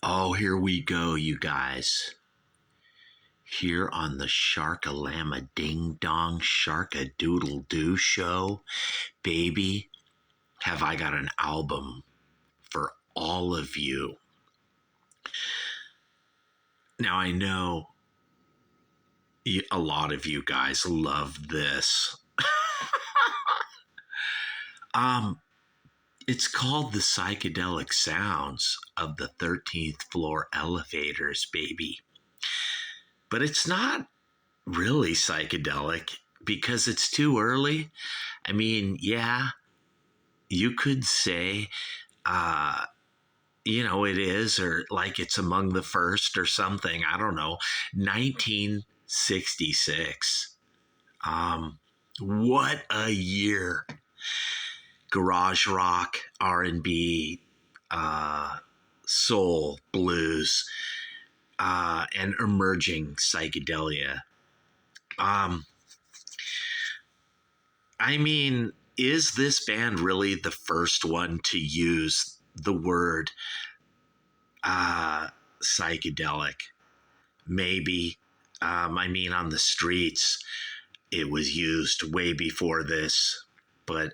Oh, here we go, you guys. Here on the Sharkalama Ding Dong Sharkadoodle Doo show, baby, have I got an album for all of you. Now, I know a lot of you guys love this. It's called The Psychedelic Sounds of the 13th Floor Elevators, baby. But it's not really psychedelic because it's too early. I mean, yeah, you could say, it is, or like it's among the first or something. I don't know. 1966. What a year. Garage rock, R&B, soul, blues, and emerging psychedelia. I mean, is this band really the first one to use the word psychedelic? Maybe. I mean, on the streets, it was used way before this, but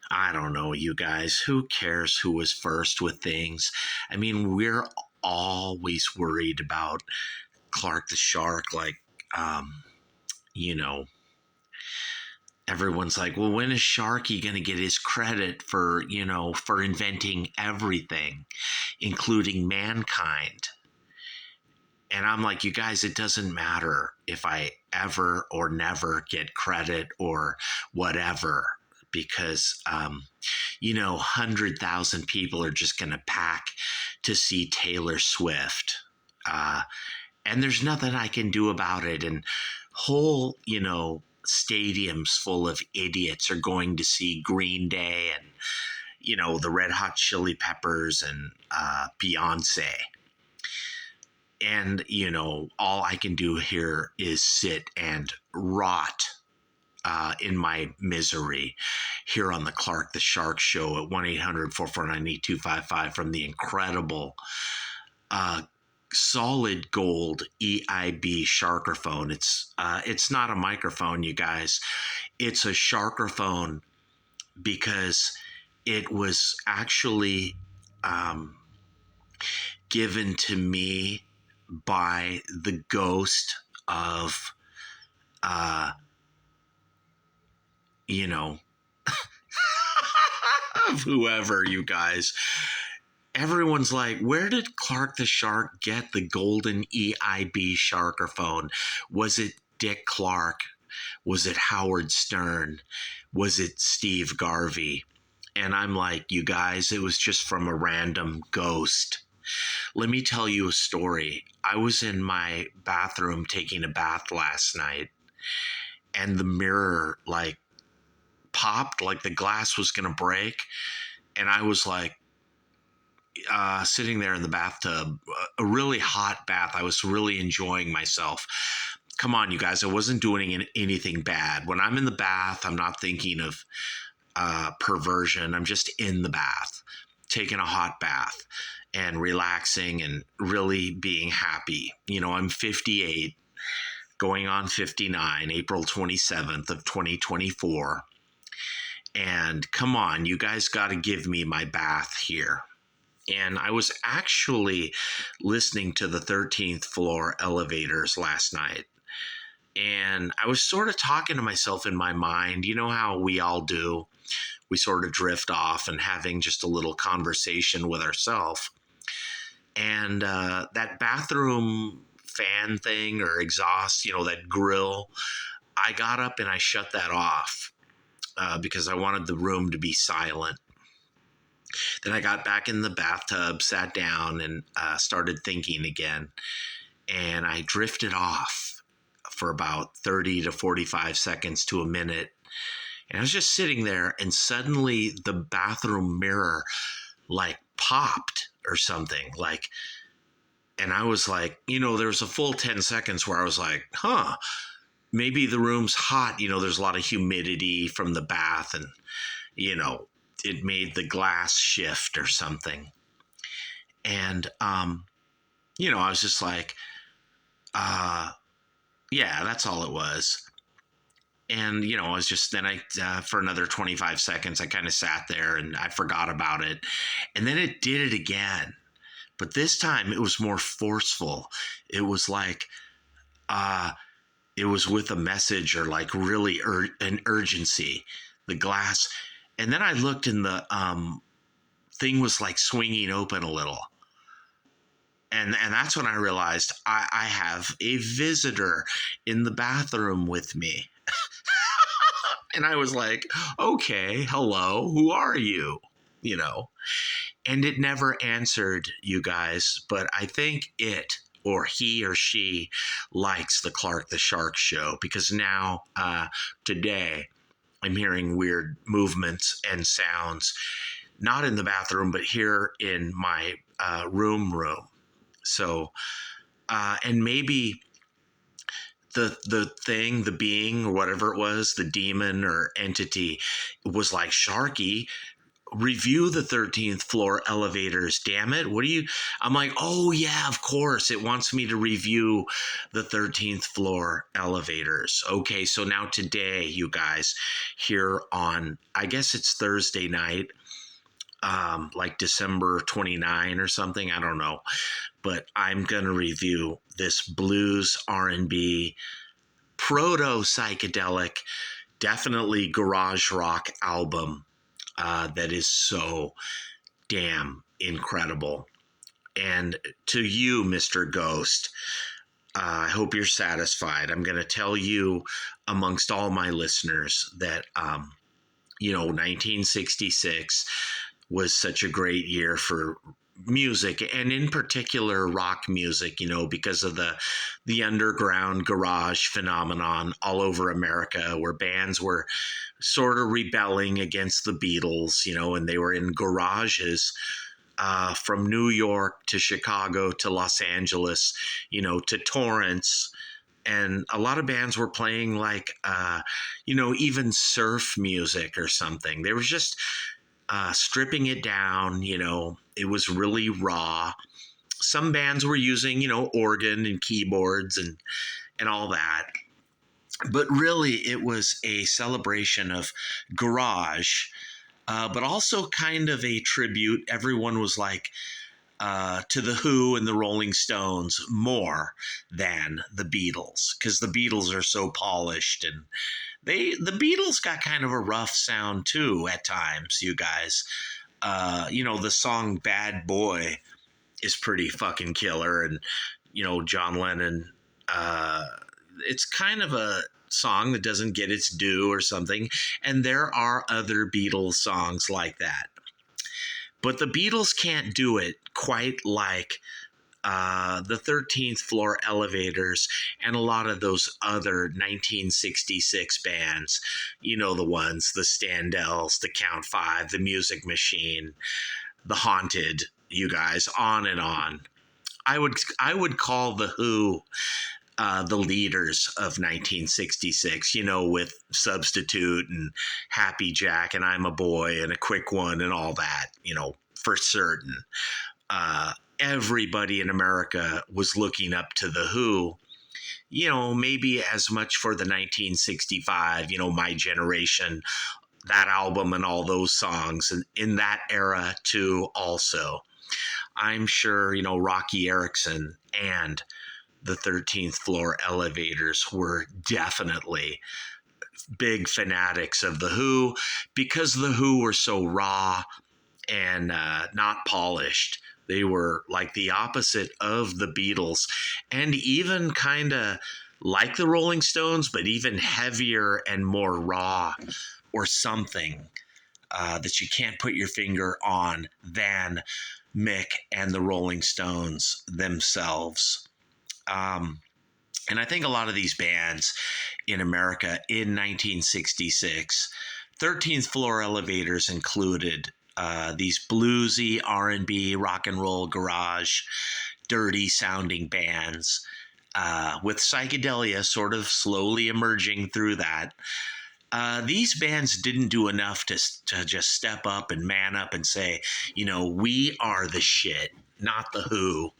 I don't know, you guys. Who cares who was first with things? I mean, we're always worried about Clark the Shark. Like, everyone's like, well, when is Sharky going to get his credit for inventing everything, including mankind? And I'm like, you guys, it doesn't matter if I ever or never get credit or whatever, because, 100,000 people are just going to pack to see Taylor Swift. And there's nothing I can do about it. And whole, stadiums full of idiots are going to see Green Day and, the Red Hot Chili Peppers and Beyonce. And, all I can do here is sit and rot in my misery here on the Clark the Shark show at 1-800-449-8255 from the incredible solid gold EIB Sharkerphone. It's not a microphone, you guys. It's a Sharkerphone because it was actually given to me by the ghost of of whoever, you guys. Everyone's like, where did Clark the Shark get the golden EIB Sharkerphone? Was it Dick Clark? Was it Howard Stern? Was it Steve Garvey? And I'm like, you guys, it was just from a random ghost. Let me tell you a story. I was in my bathroom taking a bath last night, and the mirror popped, like the glass was going to break. And I was like, sitting there in the bathtub, a really hot bath. I was really enjoying myself. Come on, you guys. I wasn't doing anything bad. When I'm in the bath, I'm not thinking of perversion. I'm just in the bath, taking a hot bath and relaxing and really being happy. I'm 58, going on 59, April 27th of 2024. And come on, you guys got to give me my bath here. And I was actually listening to the 13th Floor Elevators last night. And I was sort of talking to myself in my mind. You know how we all do? We sort of drift off and having just a little conversation with ourselves. And that bathroom fan thing or exhaust, that grill, I got up and I shut that off because I wanted the room to be silent. Then I got back in the bathtub, sat down, and started thinking again. And I drifted off for about 30 to 45 seconds to a minute. And I was just sitting there, and suddenly the bathroom mirror popped or something. And I was like, there was a full 10 seconds where I was like, maybe the room's hot. There's a lot of humidity from the bath, and it made the glass shift or something. And, I was just like, yeah, that's all it was. And, I was just, then for another 25 seconds, I kind of sat there and I forgot about it. And then it did it again. But this time it was more forceful. It was like, it was with a message or like really an urgency, the glass. And then I looked and the thing was like swinging open a little. And that's when I realized I have a visitor in the bathroom with me. And I was like, okay, hello, who are you? And it never answered, you guys, but I think it or he or she likes the Clark the Shark show, because now, today, I'm hearing weird movements and sounds, not in the bathroom, but here in my room. So, and maybe the thing, the being, or whatever it was, the demon or entity, was like, Sharky, review the 13th floor elevators, damn it. I'm like, oh yeah, of course it wants me to review the 13th floor elevators. Okay, so now today, you guys, here on, I guess it's Thursday night, like December 29 or something, I don't know, but I'm gonna review this blues R&B proto psychedelic, definitely garage rock album that is so damn incredible. And to you, Mr. Ghost, I hope you're satisfied. I'm going to tell you, amongst all my listeners, that 1966 was such a great year for music, and in particular rock music, because of the underground garage phenomenon all over America, where bands were sort of rebelling against the Beatles, and they were in garages, from New York to Chicago to Los Angeles, to Torrance. And a lot of bands were playing like, even surf music or something. They were just stripping it down. It was really raw. Some bands were using, organ and keyboards and all that. But really, it was a celebration of garage, but also kind of a tribute. Everyone was like, to the Who and the Rolling Stones more than the Beatles, because the Beatles are so polished, and the Beatles got kind of a rough sound too at times, you guys. The song Bad Boy is pretty fucking killer, and John Lennon, it's kind of a song that doesn't get its due or something, and there are other Beatles songs like that. But the Beatles can't do it quite like the 13th floor elevators and a lot of those other 1966 bands, the ones, the Standells, the Count Five, the Music Machine, the Haunted, you guys, on and on. I would call the Who the leaders of 1966, with Substitute and Happy Jack and I'm a Boy and A Quick One and all that, for certain. Everybody in America was looking up to the Who, maybe as much for the 1965, My Generation, that album and all those songs, and in that era too also. I'm sure, Rocky Erickson and the 13th floor elevators were definitely big fanatics of the Who, because the Who were so raw and not polished. They were like the opposite of the Beatles, and even kind of like the Rolling Stones, but even heavier and more raw, or something that you can't put your finger on, than Mick and the Rolling Stones themselves. And I think a lot of these bands in America in 1966, 13th floor elevators included, these bluesy R&B, rock and roll, garage, dirty sounding bands, with psychedelia sort of slowly emerging through that. these bands didn't do enough to just step up and man up and say, we are the shit. Not the Who,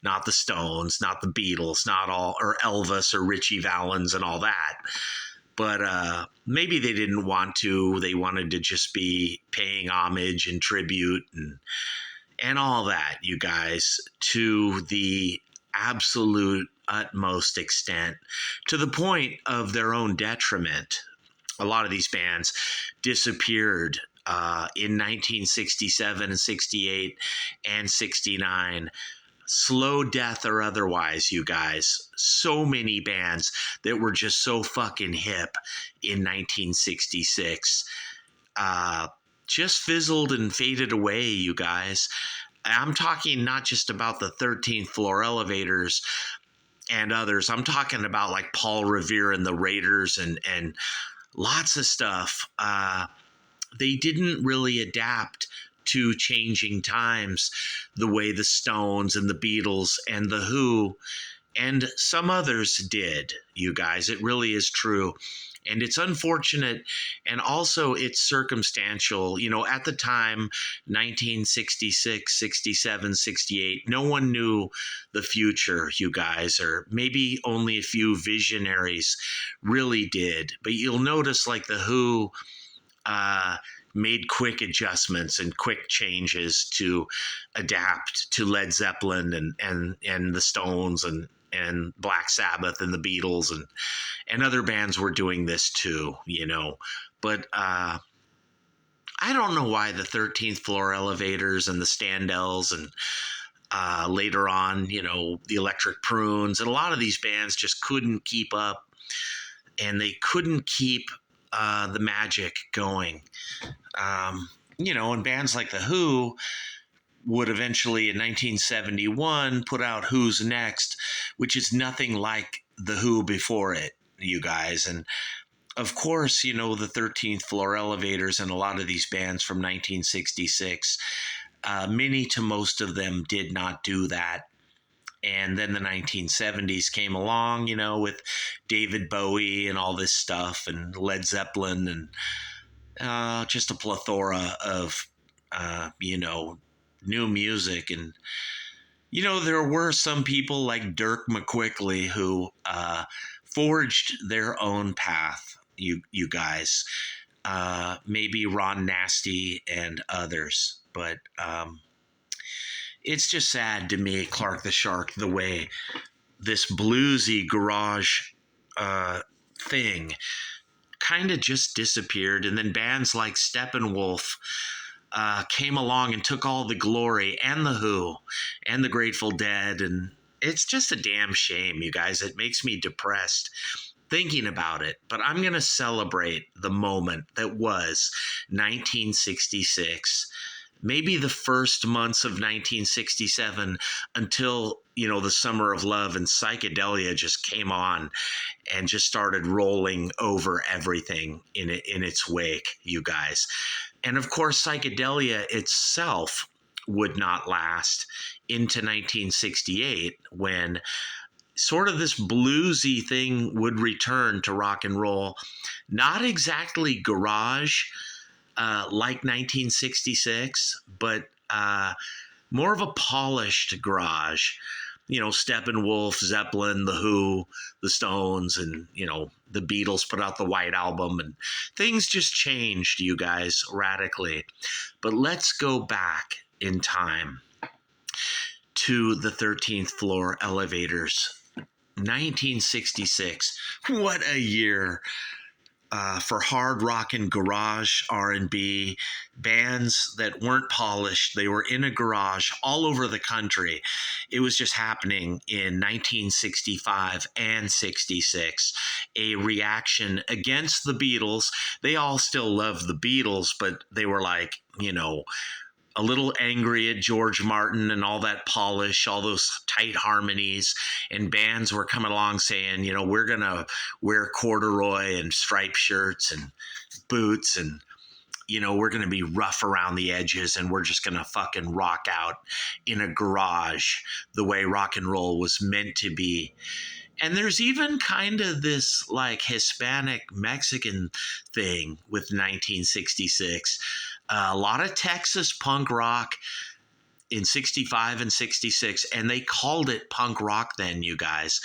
not the Stones, not the Beatles, not all, or Elvis or Richie Valens and all that. But maybe they didn't want to. They wanted to just be paying homage and tribute and all that, you guys, to the absolute utmost extent, to the point of their own detriment. A lot of these bands disappeared in 1967 and 68 and 69. Slow death or otherwise, you guys. So many bands that were just so fucking hip in 1966 just fizzled and faded away, you guys. I'm talking not just about the 13th Floor Elevators and others. I'm talking about like Paul Revere and the Raiders and lots of stuff. They didn't really adapt to changing times the way the Stones and the Beatles and the Who and some others did, you guys. It really is true. And it's unfortunate, and also it's circumstantial. At the time, 1966, 67, 68, no one knew the future, you guys, or maybe only a few visionaries really did. But you'll notice, like the Who made quick adjustments and quick changes to adapt to Led Zeppelin and the Stones and Black Sabbath and the Beatles and other bands were doing this too, But I don't know why the 13th Floor Elevators and the Standells and later on, the Electric Prunes and a lot of these bands just couldn't keep up, and they couldn't keep the magic going. And bands like the Who would eventually in 1971 put out Who's Next, which is nothing like the Who before it, you guys. And of course, the 13th Floor Elevators and a lot of these bands from 1966, many to most of them did not do that. And then the 1970s came along, with David Bowie and all this stuff and Led Zeppelin and just a plethora of, new music. And, there were some people like Dirk McQuickley who forged their own path, you guys. Maybe Ron Nasty and others. But it's just sad to me, Clark the Shark, the way this bluesy garage thing kind of just disappeared. And then bands like Steppenwolf came along and took all the glory, and the Who and the Grateful Dead. And it's just a damn shame, you guys. It makes me depressed thinking about it. But I'm going to celebrate the moment that was 1966. Maybe the first months of 1967 until, the Summer of Love and Psychedelia just came on and just started rolling over everything in its wake, you guys. And of course, Psychedelia itself would not last into 1968 when sort of this bluesy thing would return to rock and roll. Not exactly garage, like 1966, but more of a polished garage. Steppenwolf, Zeppelin, The Who, The Stones, and, the Beatles put out the White Album, and things just changed, you guys, radically. But let's go back in time to the 13th Floor Elevators. 1966. What a year. For hard rock and garage R&B, bands that weren't polished. They were in a garage all over the country. It was just happening in 1965 and 66. A reaction against the Beatles. They all still loved the Beatles, but they were like, a little angry at George Martin and all that polish, all those tight harmonies, and bands were coming along saying, we're going to wear corduroy and striped shirts and boots, and, we're going to be rough around the edges, and we're just going to fucking rock out in a garage the way rock and roll was meant to be. And there's even kind of this like Hispanic Mexican thing with 1966. A lot of Texas punk rock in 65 and 66, and they called it punk rock then, you guys.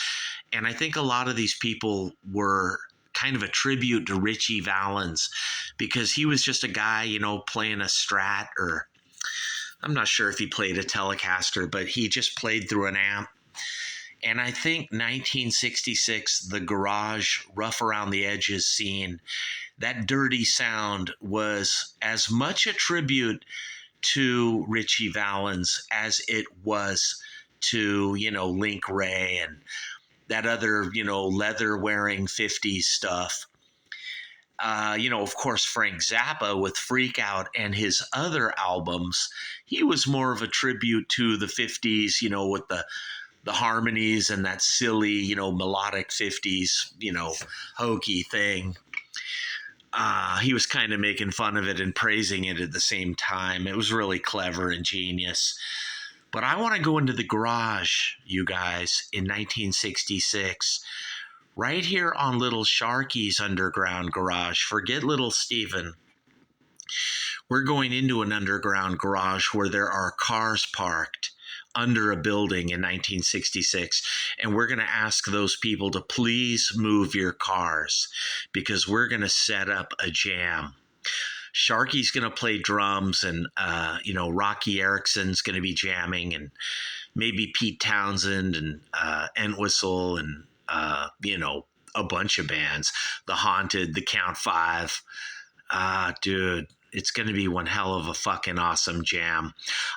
And I think a lot of these people were kind of a tribute to Richie Valens because he was just a guy, playing a Strat, or I'm not sure if he played a Telecaster, but he just played through an amp. And I think 1966, the garage, rough around the edges scene, that dirty sound was as much a tribute to Richie Valens as it was to, Link Ray and that other, leather wearing 50s stuff. Of course, Frank Zappa with Freak Out and his other albums, he was more of a tribute to the 50s, with the harmonies and that silly, melodic 50s, hokey thing. He was kind of making fun of it and praising it at the same time. It was really clever and genius. But I want to go into the garage, you guys, in 1966, right here on Little Sharky's underground garage. Forget Little Steven. We're going into an underground garage where there are cars parked under a building in 1966, and we're going to ask those people to please move your cars because we're going to set up a jam. Sharky's going to play drums, and Rocky Erickson's going to be jamming, and maybe Pete Townsend and Entwistle and a bunch of bands, The Haunted, The Count Five. Dude, it's going to be one hell of a fucking awesome jam.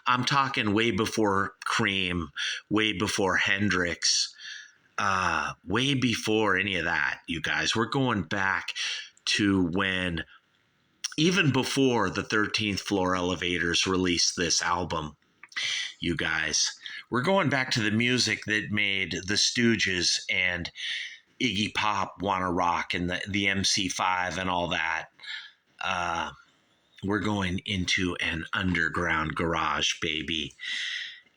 I'm talking way before Cream, way before Hendrix, way before any of that, you guys. We're going back to when, even before the 13th Floor Elevators released this album, you guys. We're going back to the music that made the Stooges and Iggy Pop wanna rock, and the MC5 and all that. We're going into an underground garage, baby.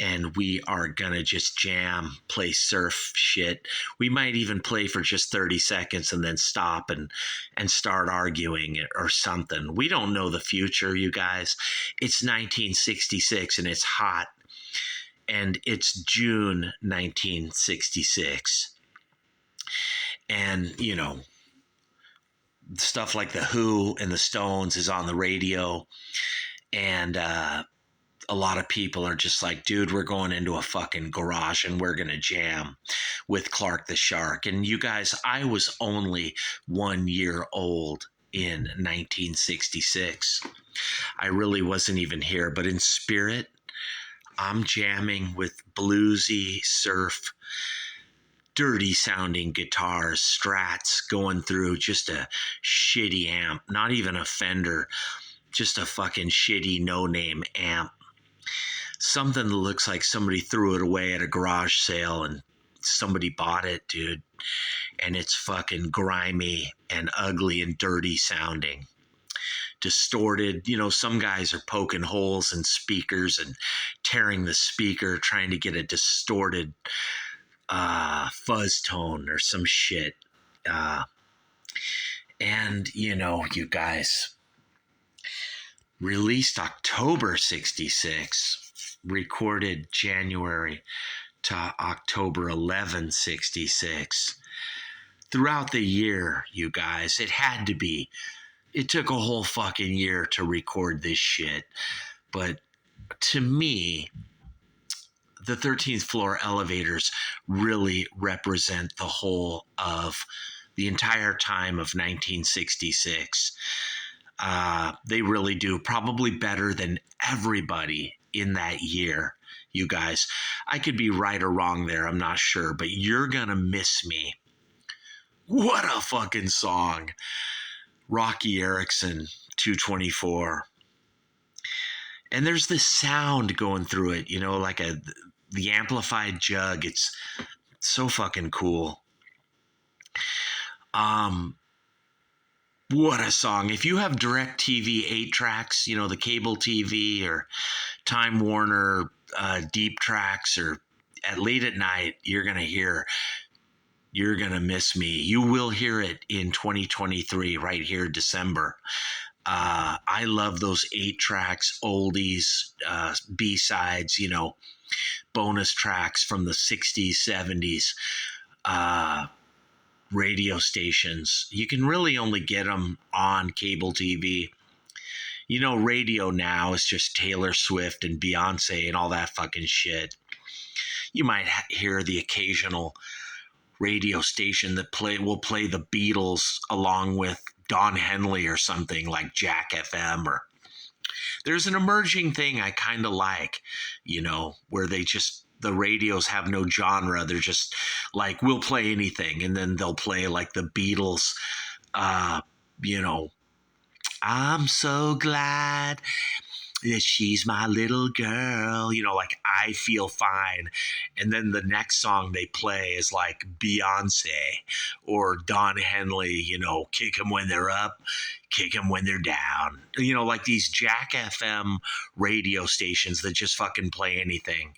And we are gonna just jam, play surf shit. We might even play for just 30 seconds and then stop and start arguing or something. We don't know the future, you guys. It's 1966 and it's hot. And it's June 1966. And, stuff like The Who and the Stones is on the radio. And a lot of people are just like, dude, we're going into a fucking garage and we're going to jam with Clark the Shark. And you guys, I was only 1 year old in 1966. I really wasn't even here, but in spirit, I'm jamming with bluesy surf, dirty sounding guitars, Strats going through just a shitty amp, not even a Fender, just a fucking shitty no-name amp. Something that looks like somebody threw it away at a garage sale and somebody bought it, dude. And it's fucking grimy and ugly and dirty sounding. Distorted, some guys are poking holes in speakers and tearing the speaker, trying to get a distorted fuzz tone or some shit. And, you guys, released October 66, recorded January to October 11, 66. Throughout the year, you guys, it took a whole fucking year to record this shit. But to me, the 13th Floor Elevators really represent the whole of the entire time of 1966. They really do, probably better than everybody in that year, you guys. I could be right or wrong there, I'm not sure, but You're Gonna Miss Me. What a fucking song. Rocky Erickson, 224. And there's this sound going through it, like the amplified jug. It's so fucking cool. What a song. If you have DirecTV 8 tracks, the cable TV or Time Warner deep tracks, or at late at night, you're going to hear, You're Gonna Miss Me. You will hear it in 2023, right here, December. I love those 8 tracks, oldies, B-sides, bonus tracks from the 60s, 70s, radio stations. You can really only get them on cable TV. Radio now is just Taylor Swift and Beyonce and all that fucking shit. You might hear the occasional radio station that will play the Beatles along with Don Henley or something like Jack FM. Or there's an emerging thing I kind of like, where the radios have no genre. They're just like, we'll play anything, and then they'll play like the Beatles, I'm so glad that she's my little girl, like I Feel Fine. And then the next song they play is like Beyonce or Don Henley, kick 'em when they're up, kick 'em when they're down. Like these Jack FM radio stations that just fucking play anything.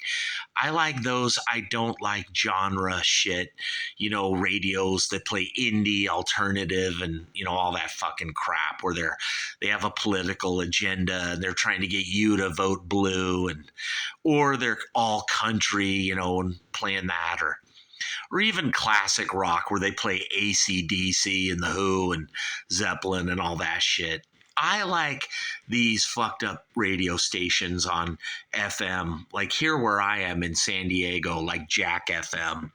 I like those. I don't like genre shit, radios that play indie, alternative, and, all that fucking crap where they have a political agenda and they're trying to get you to vote blue, or they're all country, and playing that, or even classic rock where they play AC/DC and The Who and Zeppelin and all that shit. I like these fucked up radio stations on FM, like here where I am in San Diego, like Jack FM.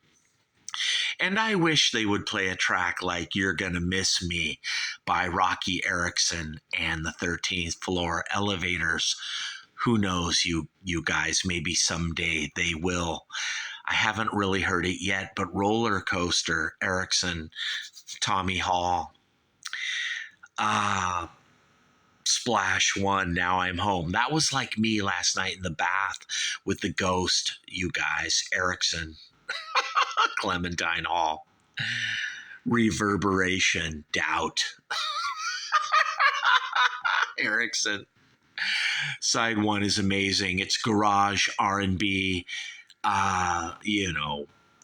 And I wish they would play a track like You're Gonna Miss Me by Rocky Erickson and the 13th Floor Elevators. Who knows, you guys, maybe someday they will. I haven't really heard it yet, but Roller Coaster, Erickson, Tommy Hall, Splash One, Now I'm Home. That was like me last night in the bath with the ghost, you guys. Erickson, Clementine Hall, Reverberation, Doubt, Erickson. Side one is amazing. It's garage R&B.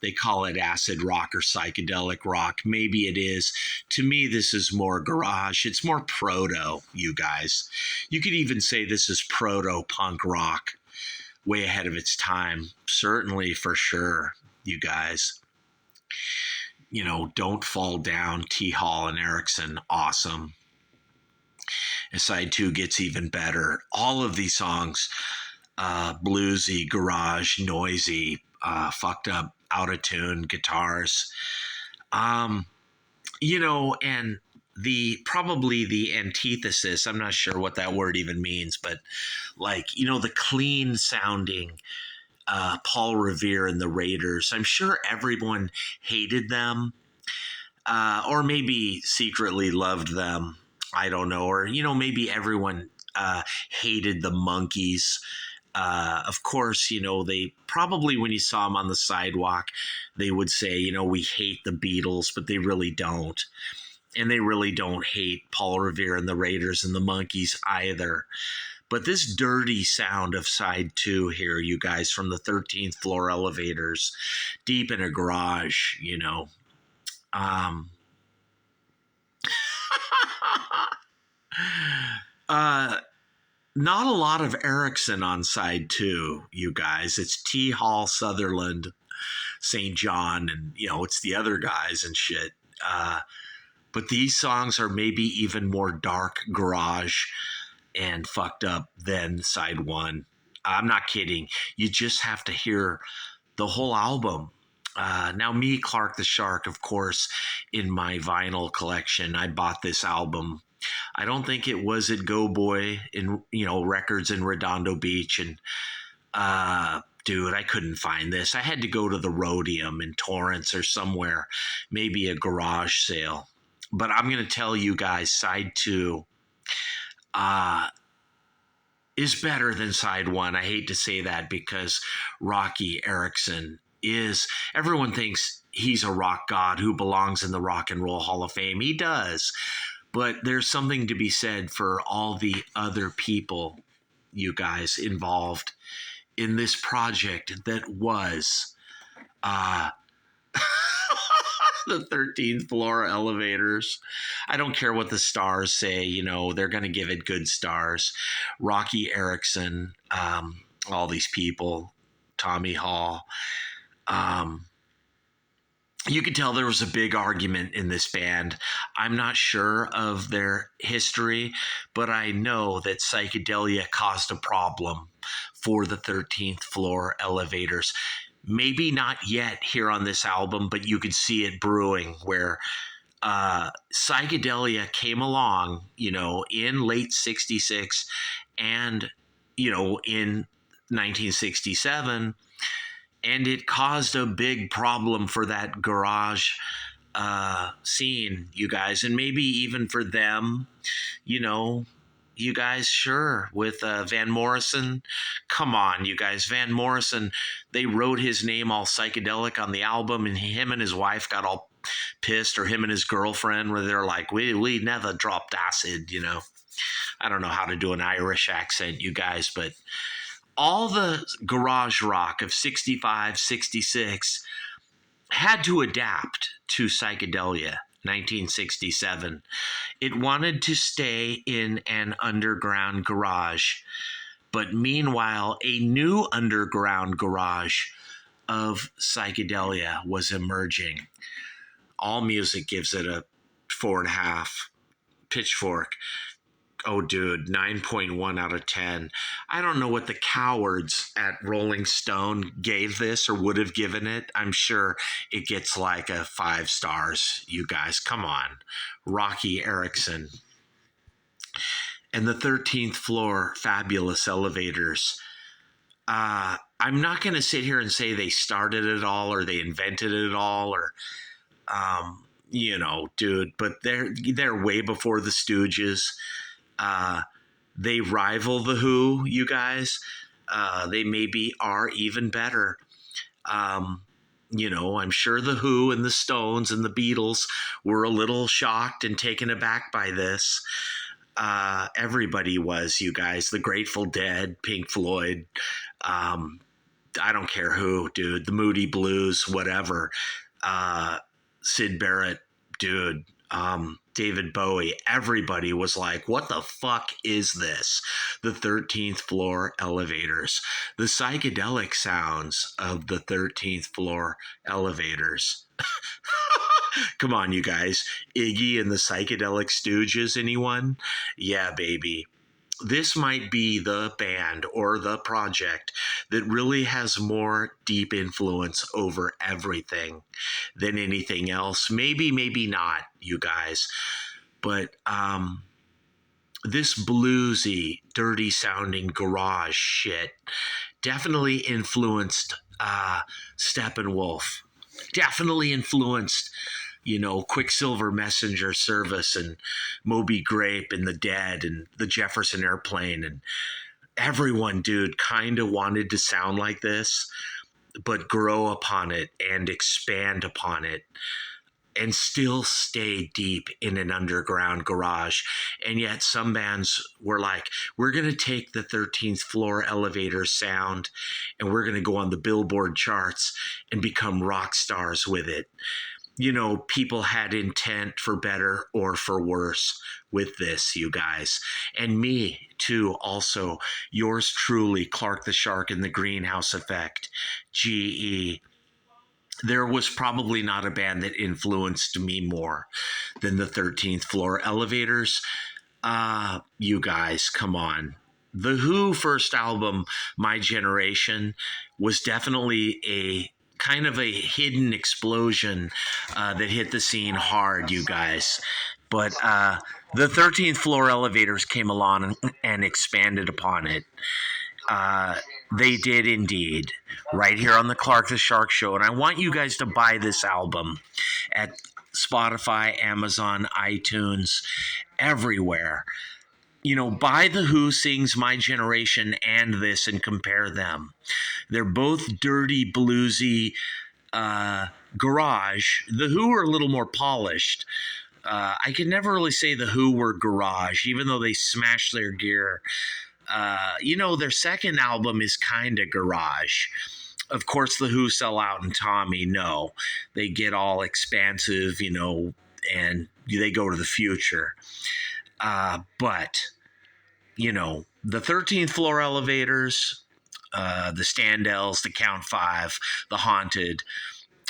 They call it acid rock or psychedelic rock. Maybe it is. To me, this is more garage. It's more proto, you guys. You could even say this is proto punk rock, way ahead of its time. Certainly, for sure, you guys. Don't Fall Down, T. Hall and Erickson, awesome. And side two gets even better. All of these songs, bluesy, garage, noisy, fucked up, out of tune guitars, and probably the antithesis, I'm not sure what that word even means, but like, the clean sounding Paul Revere and the Raiders. I'm sure everyone hated them, or maybe secretly loved them. I don't know. Or, maybe everyone hated the Monkees. Of course, they probably, when you saw them on the sidewalk, they would say, we hate the Beatles, but they really don't. And they really don't hate Paul Revere and the Raiders and the Monkees either. But this dirty sound of side two here, you guys, from the 13th Floor Elevators, deep in a garage, not a lot of Erickson on side two, you guys. It's T. Hall, Sutherland, St. John, and, it's the other guys and shit. But these songs are maybe even more dark garage and fucked up than side one. I'm not kidding. You just have to hear the whole album. Now, me, Clark the Shark, of course, in my vinyl collection, I bought this album. I don't think it was at Go Boy in, Records in Redondo Beach. And, dude, I couldn't find this. I had to go to the Rhodium in Torrance or somewhere, maybe a garage sale. But I'm going to tell you guys, side two is better than side one. I hate to say that because Rocky Erickson everyone thinks he's a rock god who belongs in the Rock and Roll Hall of Fame. He does. But there's something to be said for all the other people, you guys, involved in this project that was The 13th floor elevators. I don't care what the stars say, they're going to give it good stars. Rocky Erickson, all these people, Tommy Hall. Um, you could tell there was a big argument in this band. I'm not sure of their history, but I know that psychedelia caused a problem for the 13th floor elevators. Maybe not yet here on this album, but you could see it brewing where psychedelia came along, in late 66 and, in 1967, and it caused a big problem for that garage scene, you guys, and maybe even for them, you guys, sure, with Van Morrison. Come on, you guys. Van Morrison, they wrote his name all psychedelic on the album, and him and his wife got all pissed, or him and his girlfriend, where they're like, we never dropped acid, I don't know how to do an Irish accent, you guys, but all the garage rock of 65, 66 had to adapt to psychedelia. 1967. It wanted to stay in an underground garage, but meanwhile, a new underground garage of psychedelia was emerging. All Music gives it a 4.5. Pitchfork, oh dude, 9.1 out of 10. I don't know what the cowards at Rolling Stone gave this or would have given it. I'm sure it gets like a 5 stars, you guys. Come on. Rocky Erickson. And the 13th floor, fabulous elevators. I'm not going to sit here and say they started it all or they invented it all or, dude, but they're way before the Stooges. They rival the Who, you guys. They maybe are even better. I'm sure the Who and the Stones and the Beatles were a little shocked and taken aback by this. Everybody was, you guys. The Grateful Dead, Pink Floyd, I don't care who, dude. The Moody Blues, whatever. Syd Barrett, dude. David Bowie, everybody was like, what the fuck is this? The 13th floor elevators. The psychedelic sounds of the 13th floor elevators. Come on, you guys. Iggy and the Psychedelic Stooges, anyone? Yeah, baby. This might be the band or the project that really has more deep influence over everything than anything else. Maybe not, you guys. But this bluesy, dirty sounding garage shit definitely influenced Steppenwolf. Definitely influenced Quicksilver Messenger Service and Moby Grape and the Dead and the Jefferson Airplane, and everyone, dude, kind of wanted to sound like this, but grow upon it and expand upon it and still stay deep in an underground garage. And yet some bands were like, we're going to take the 13th floor elevator sound and we're going to go on the Billboard charts and become rock stars with it. People had intent for better or for worse with this, you guys. And me, too, also. Yours truly, Clark the Shark and the Greenhouse Effect, GE. There was probably not a band that influenced me more than the 13th floor elevators. You guys, come on. The Who first album, My Generation, was definitely a kind of a hidden explosion that hit the scene hard, you guys. But the 13th floor elevators came along and expanded upon it. They did indeed, right here on the Clark the Shark Show. And I want you guys to buy this album at Spotify, Amazon, iTunes, everywhere. Buy The Who Sings My Generation and this and compare them. They're both dirty, bluesy garage. The Who are a little more polished. I could never really say The Who were garage, even though they smashed their gear. Their second album is kind of garage. Of course, the Who sell out, and Tommy, no, they get all expansive, and they go to the future. But the 13th floor elevators, the Standells, the Count Five, the Haunted,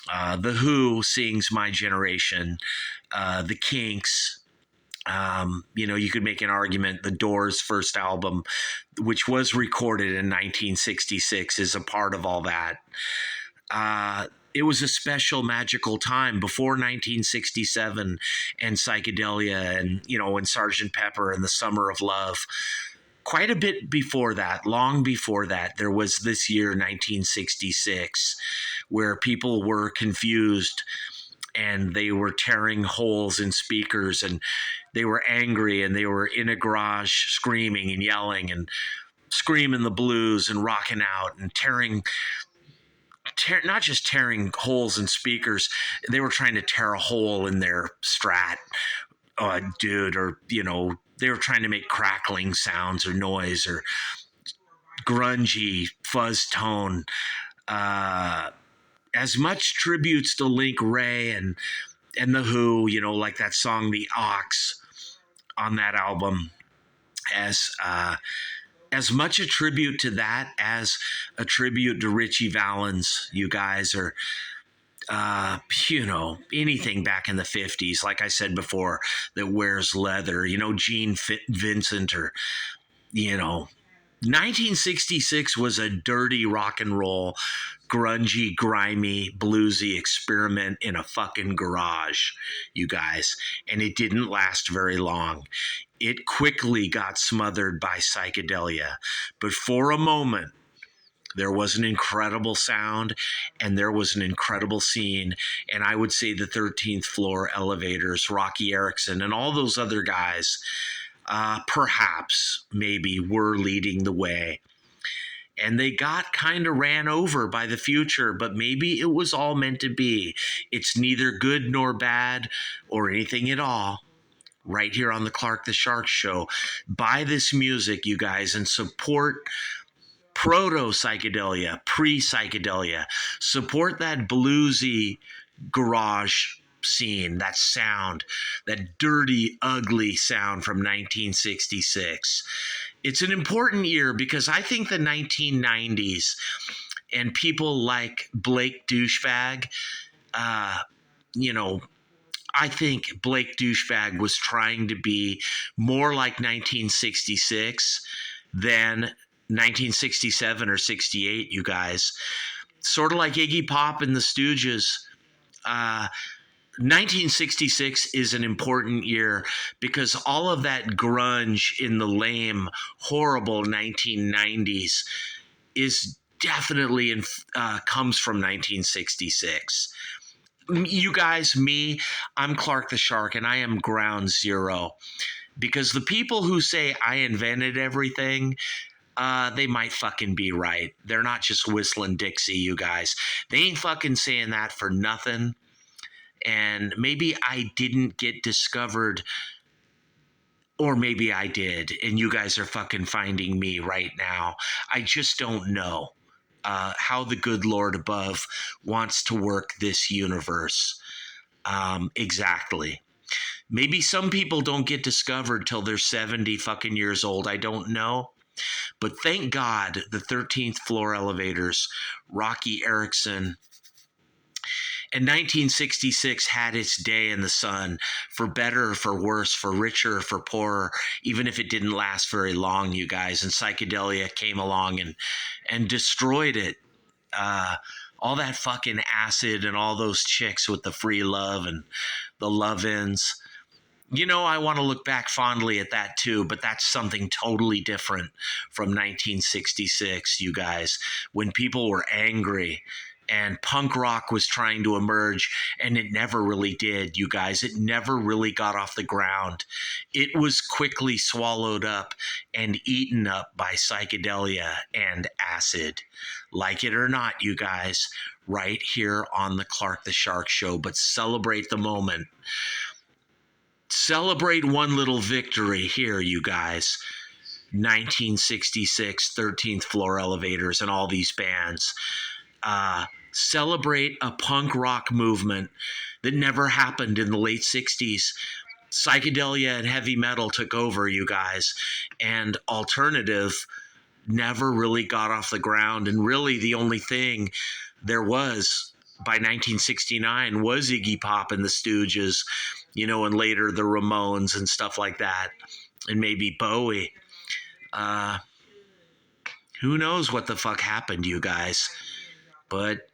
the Who sings My Generation, the Kinks. You could make an argument the Doors' first album, which was recorded in 1966, is a part of all that. It was a special, magical time before 1967 and psychedelia and Sgt. Pepper and the Summer of Love. Quite a bit before that, long before that, there was this year, 1966, where people were confused and they were tearing holes in speakers and they were angry and they were in a garage screaming and yelling and screaming the blues and rocking out and not just tearing holes in speakers, they were trying to tear a hole in their Strat, dude, or, they were trying to make crackling sounds or noise or grungy fuzz tone. As much tributes to Link Ray and the Who, like that song "The Ox" on that album, as much a tribute to that as a tribute to Richie Valens, you guys, or anything back in the 50s, like I said before, that wears leather, Gene Vincent, or 1966 was a dirty rock and roll, grungy, grimy, bluesy experiment in a fucking garage, you guys. And it didn't last very long. It quickly got smothered by psychedelia. But for a moment, there was an incredible sound and there was an incredible scene. And I would say the 13th floor elevators, Rocky Erickson, and all those other guys, perhaps, maybe, were leading the way. And they got kind of ran over by the future, but maybe it was all meant to be. It's neither good nor bad or anything at all. Right here on the Clark the Shark Show. Buy this music, you guys, and support proto-psychedelia, pre-psychedelia. Support that bluesy garage scene, that sound, that dirty, ugly sound from 1966. It's an important year because I think the 1990s and people like Blake Douchebag, I think Blake Douchebag was trying to be more like 1966 than 1967 or 68, you guys. Sort of like Iggy Pop and the Stooges. 1966 is an important year because all of that grunge in the lame, horrible 1990s is definitely comes from 1966. You guys, me, I'm Clark the Shark, and I am ground zero. Because the people who say I invented everything, they might fucking be right. They're not just whistling Dixie, you guys. They ain't fucking saying that for nothing. And maybe I didn't get discovered, or maybe I did, and you guys are fucking finding me right now. I just don't know how the good Lord above wants to work this universe. Exactly. Maybe some people don't get discovered till they're 70 fucking years old. I don't know. But thank God the 13th floor elevators, Rocky Erickson, and 1966 had its day in the sun, for better or for worse, for richer or for poorer, even if it didn't last very long, you guys. And psychedelia came along and destroyed it. All that fucking acid and all those chicks with the free love and the love-ins. I want to look back fondly at that too, but that's something totally different from 1966, you guys, when people were angry and punk rock was trying to emerge, and it never really did, you guys. It never really got off the ground. It was quickly swallowed up and eaten up by psychedelia and acid. Like it or not, you guys, right here on the Clark the Shark Show. But celebrate the moment. Celebrate one little victory here, you guys. 1966, 13th floor elevators, and all these bands. celebrate a punk rock movement that never happened in the late 60s. Psychedelia and heavy metal took over, you guys, and alternative never really got off the ground. And really, the only thing there was by 1969 was Iggy Pop and the Stooges, and later the Ramones and stuff like that, and maybe Bowie. Who knows what the fuck happened, you guys? But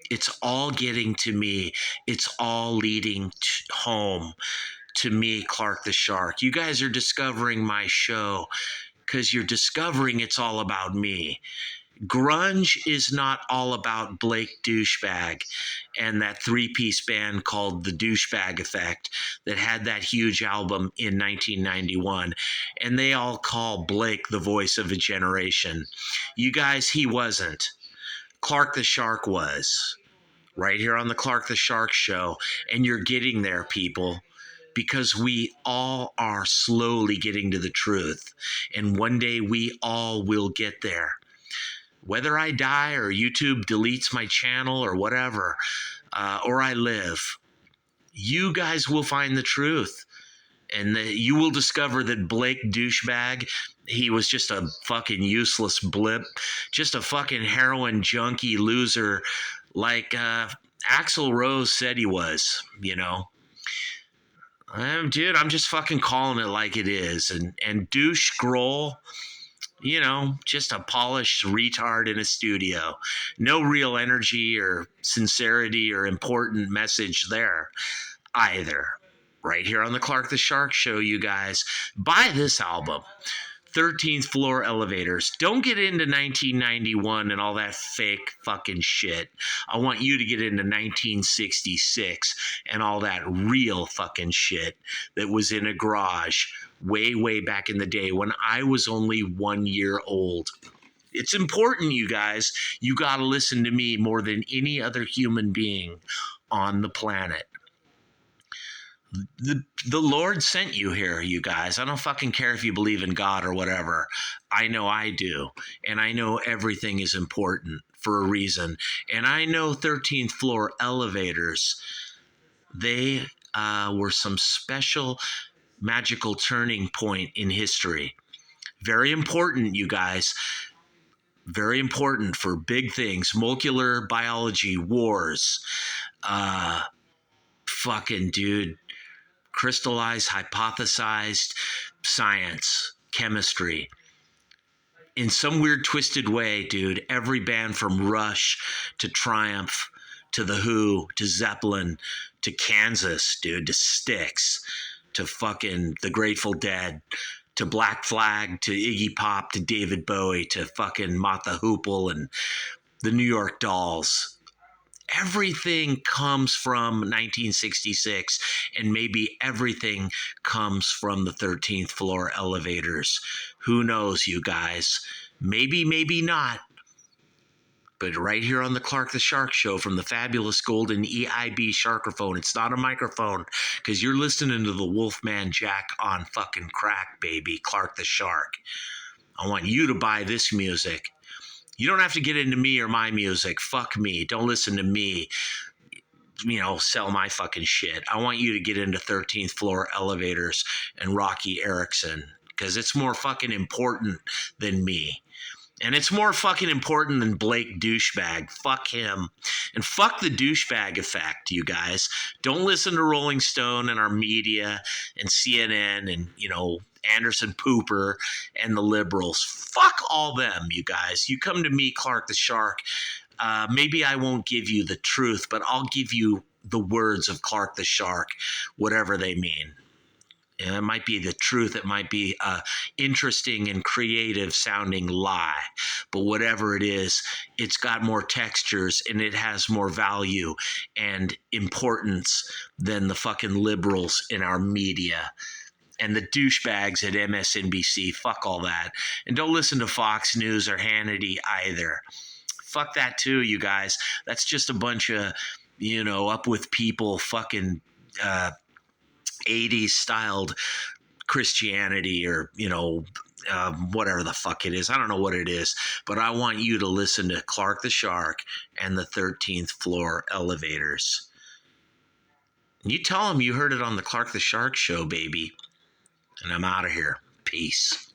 it's all getting to me. It's all leading home to me, Clark the Shark. You guys are discovering my show because you're discovering it's all about me. Grunge is not all about Blake Douchebag and that three-piece band called The Douchebag Effect that had that huge album in 1991. And they all call Blake the voice of a generation. You guys, he wasn't. Clark the Shark was. Right here on the Clark the Shark Show. And you're getting there, people, because we all are slowly getting to the truth. And one day we all will get there. Whether I die or YouTube deletes my channel or whatever, or I live, you guys will find the truth. And you will discover that Blake Douchebag, he was just a fucking useless blip, just a fucking heroin junkie loser like Axl Rose said he was, Dude, I'm just fucking calling it like it is. And Douche Grohl, just a polished retard in a studio. No real energy or sincerity or important message there either. Right here on the Clark the Shark Show, you guys. Buy this album, 13th Floor Elevators. Don't get into 1991 and all that fake fucking shit. I want you to get into 1966 and all that real fucking shit that was in a garage way, way back in the day when I was only 1 year old. It's important, you guys. You got to listen to me more than any other human being on the planet. The Lord sent you here, you guys. I don't fucking care if you believe in God or whatever. I know I do. And I know everything is important for a reason. And I know 13th Floor Elevators, they were some special magical turning point in history. Very important, you guys. Very important for big things. Molecular biology, wars. Fucking dude. Crystallized, hypothesized science, chemistry. In some weird, twisted way, dude, every band from Rush to Triumph to The Who to Zeppelin to Kansas, dude, to Styx to fucking The Grateful Dead to Black Flag to Iggy Pop to David Bowie to fucking Mott the Hoople and the New York Dolls. Everything comes from 1966, and maybe everything comes from the 13th Floor Elevators. Who knows, you guys? Maybe, maybe not. But right here on the Clark the Shark Show from the fabulous golden EIB Sharkerphone, it's not a microphone, because you're listening to the Wolfman Jack on fucking crack, baby, Clark the Shark. I want you to buy this music. You don't have to get into me or my music. Fuck me. Don't listen to me, sell my fucking shit. I want you to get into 13th Floor Elevators and Rocky Erickson because it's more fucking important than me. And it's more fucking important than Blake Douchebag. Fuck him. And fuck the Douchebag Effect, you guys. Don't listen to Rolling Stone and our media and CNN and, Anderson Pooper and the liberals. Fuck all them, you guys. You come to me, Clark the Shark. Maybe I won't give you the truth, but I'll give you the words of Clark the Shark, whatever they mean. And it might be the truth. It might be a interesting and creative sounding lie. But whatever it is, it's got more textures and it has more value and importance than the fucking liberals in our media. And the douchebags at MSNBC, fuck all that. And don't listen to Fox News or Hannity either. Fuck that too, you guys. That's just a bunch of, up with people fucking 80s styled Christianity or, whatever the fuck it is. I don't know what it is, but I want you to listen to Clark the Shark and the 13th Floor Elevators. You tell them you heard it on the Clark the Shark show, baby. And I'm out of here. Peace.